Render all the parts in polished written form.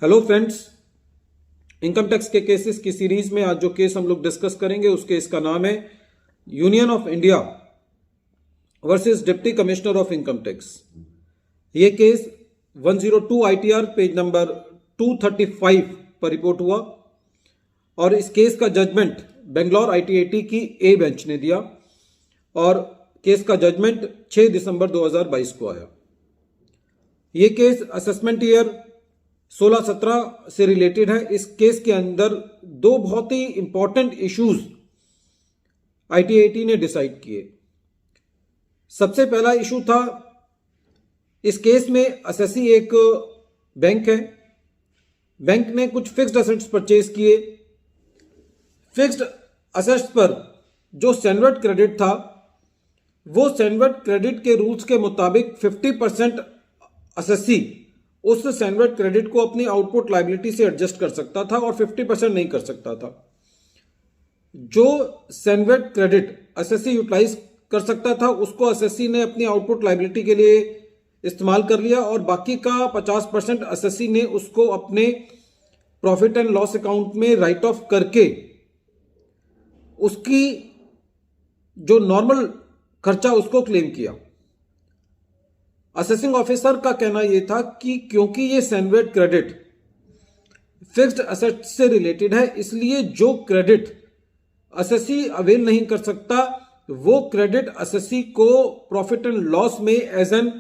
Hello friends, income tax के cases की series में आज जो केस हम लोग डिस्कस करेंगे उस केस का नाम है union of India versus deputy commissioner of income tax. ये केस 102 ITR पेज नंबर 235 पर रिपोर्ट हुआ और इस केस का जजमेंट बेंगलोर ITAT की ए बेंच ने दिया और केस का जजमेंट 6 दिसंबर 2022 को आया। ये केस असेसमेंट ईयर 16-17 से रिलेटेड है। इस केस के अंदर दो बहुत ही इंपॉर्टेंट इश्यूज ITAT ने डिसाइड किए। सबसे पहला इशू था, इस केस में असेसी एक बैंक है। बैंक ने कुछ फिक्स्ड असेट्स परचेज किए। फिक्स्ड असेट्स पर जो सैनवर्ड क्रेडिट था वो सैनवर्ड क्रेडिट के रूल्स के मुताबिक 50% असेसी उस सैनवर्ड क्रेडिट को अपनी आउटपुट लायबिलिटी से एडजस्ट कर सकता था और 50% नहीं कर सकता था। जो सैनवर्ड क्रेडिट असेसी यूटिलाइज कर सकता था उसको असेसी ने अपनी आउटपुट लायबिलिटी के लिए इस्तेमाल कर लिया और बाकी का 50% असेसी ने उसको अपने प्रॉफिट एंड लॉस अकाउंट में राइट ऑफ करके उसकी जो नॉर्मल खर्चा उसको क्लेम किया। असेसिंग ऑफिसर का कहना यह था कि क्योंकि ये सैनवर्ड क्रेडिट फिक्स्ड एसेट से रिलेटेड है, इसलिए जो क्रेडिट असेसी अवेल नहीं कर सकता वो क्रेडिट असेसी को प्रॉफिट एंड लॉस में एज एन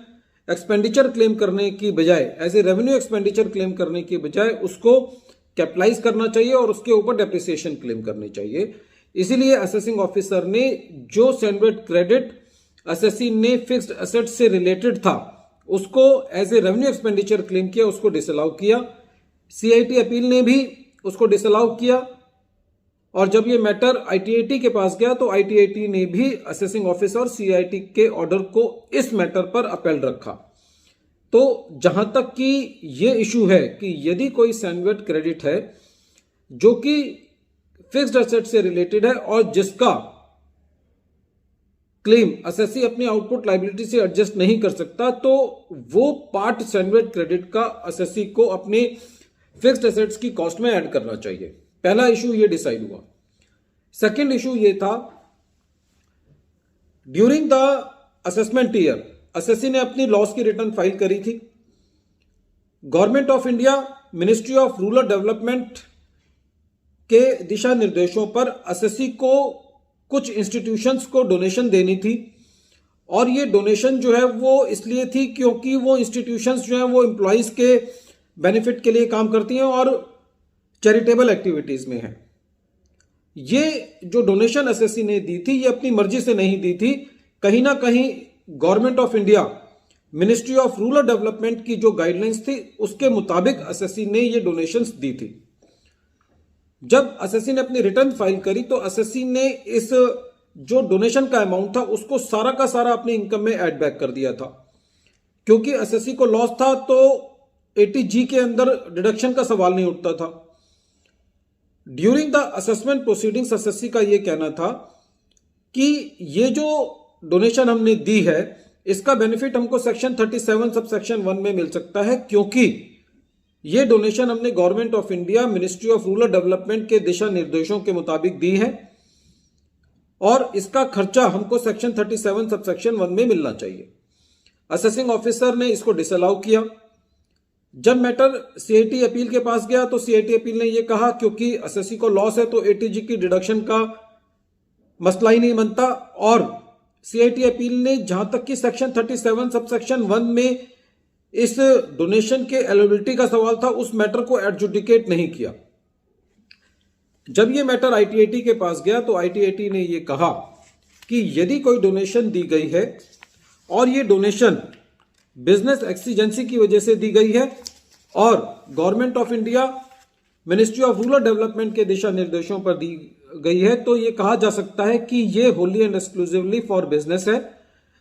एक्सपेंडिचर क्लेम करने की बजाय, as a revenue expenditure claim करने की बजाय उसको कैपिटलाइज करना चाहिए और उसके ऊपर डेप्रिसिएशन क्लेम करनी चाहिए। इसीलिए असेसिंग ऑफिसर ने जो सैनवर्ड क्रेडिट असेसी ने फिक्स्ड एसेट से रिलेटेड था उसको as a revenue expenditure claim किया, उसको डिसअलाउ किया। CIT अपील ने भी उसको डिसअलाउ किया और जब ये मैटर ITAT के पास गया तो ITAT ने भी असेसिंग ऑफिसर और CIT के ऑर्डर को इस मैटर पर अपील रखा। तो जहां तक कि ये इशू है कि यदि कोई सैनवर्ड क्रेडिट है जो कि फिक्स्ड एसेट से रिलेटेड है और जिसका क्लेम असेसी अपनी आउटपुट लायबिलिटी से एडजस्ट नहीं कर सकता, तो वो पार्ट सैनवर्ड क्रेडिट का असेसी को अपने फिक्स्ड एसेट्स की कॉस्ट में ऐड करना चाहिए। पहला इशू ये डिसाइड हुआ। सेकंड इशू ये था, during the assessment year assessee ने अपनी लॉस की रिटर्न फाइल करी थी। Government of India, ministry of rural development के दिशा निर्देशों पर असेसी को कुछ इंस्टीट्यूशंस को डोनेशन देनी थी और ये डोनेशन जो है वो इसलिए थी क्योंकि वो इंस्टीट्यूशंस जो है वो एम्प्लॉइज के बेनिफिट के लिए काम करती हैं और चैरिटेबल एक्टिविटीज में है। ये जो डोनेशन असेसी ने दी थी ये अपनी मर्जी से नहीं दी थी, कहीं ना कहीं government of India, ministry of rural development की जो गाइडलाइंस थी उसके मुताबिक असेसी ने ये डोनेशंस दी थी। जब असेसी ने अपनी रिटर्न फाइल करी तो असेसी ने इस जो डोनेशन का अमाउंट था उसको सारा का सारा अपनी इनकम में ऐड बैक कर दिया था। क्योंकि असेसी को लॉस था तो 80G के अंदर डिडक्शन का सवाल नहीं उठता था। During the assessment proceedings assessee का यह कहना था कि ये जो डोनेशन हमने दी है इसका बेनिफिट हमको सेक्शन 37 सब सेक्शन 1 में मिल सकता है, क्योंकि ये डोनेशन हमने government of India, ministry of rural development के दिशा निर्देशों के मुताबिक दी है और इसका खर्चा हमको सेक्शन 37 सब सेक्शन 1 में मिलना चाहिए। असेसिंग ऑफिसर ने इसको डिसअलाउ किया। जब मैटर CIT अपील के पास गया तो CIT अपील ने यह कहा क्योंकि असेसी को लॉस है तो 80G की डिडक्शन का मसला ही नहीं बनता और CIT अपील ने जहां तक कि सेक्शन 37 सब सेक्शन 1 में इस डोनेशन के एलिजिबिलिटी का सवाल था उस मैटर को एडजुडिकेट नहीं किया। जब यह मैटर ITAT के पास गया तो ITAT ने यह कहा कि यदि कोई डोनेशन दी गई है और यह डोनेशन बिजनेस एक्सीजेंसी की वजह से दी गई है और government of India, ministry of rural development के दिशा निर्देशों पर दी गई है, तो यह कहा जा सकता है कि यह Holi and exclusively for business है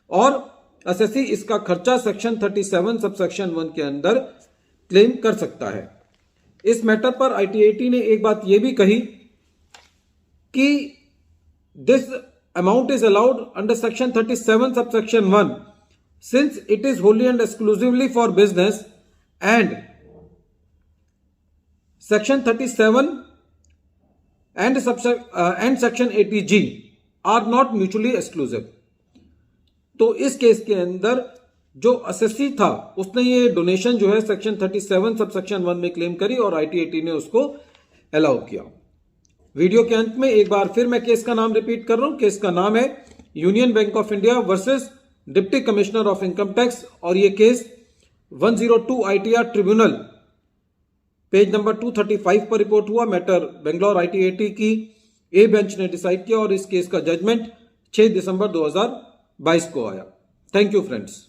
और असेसी इसका खर्चा सेक्शन 37 सब सेक्शन 1 के अंदर क्लेम कर सकता है। इस मैटर पर ITAT ने एक बात यह भी कही कि this amount is allowed under section 37 sub section 1 since it is wholly and exclusively for business and section 37 and section 80G are not mutually exclusive. तो इस केस के अंदर जो असेसी था उसने ये डोनेशन जो है सेक्शन 37 सब सेक्शन 1 में क्लेम करी और IT-AT ने उसको अलाउ किया। वीडियो के अंत में एक बार फिर मैं केस का नाम रिपीट कर रहा हूं। केस का नाम है union bank of India versus deputy commissioner of income tax और ये case 102 ITR tribunal page number 235 पर रिपोर्ट हुआ। मैटर बेंगलोर IT-AT की ए बेंच ने डिसाइड किया और इस केस का जजमेंट 6 दिसंबर 2022 को आया। Thank you friends.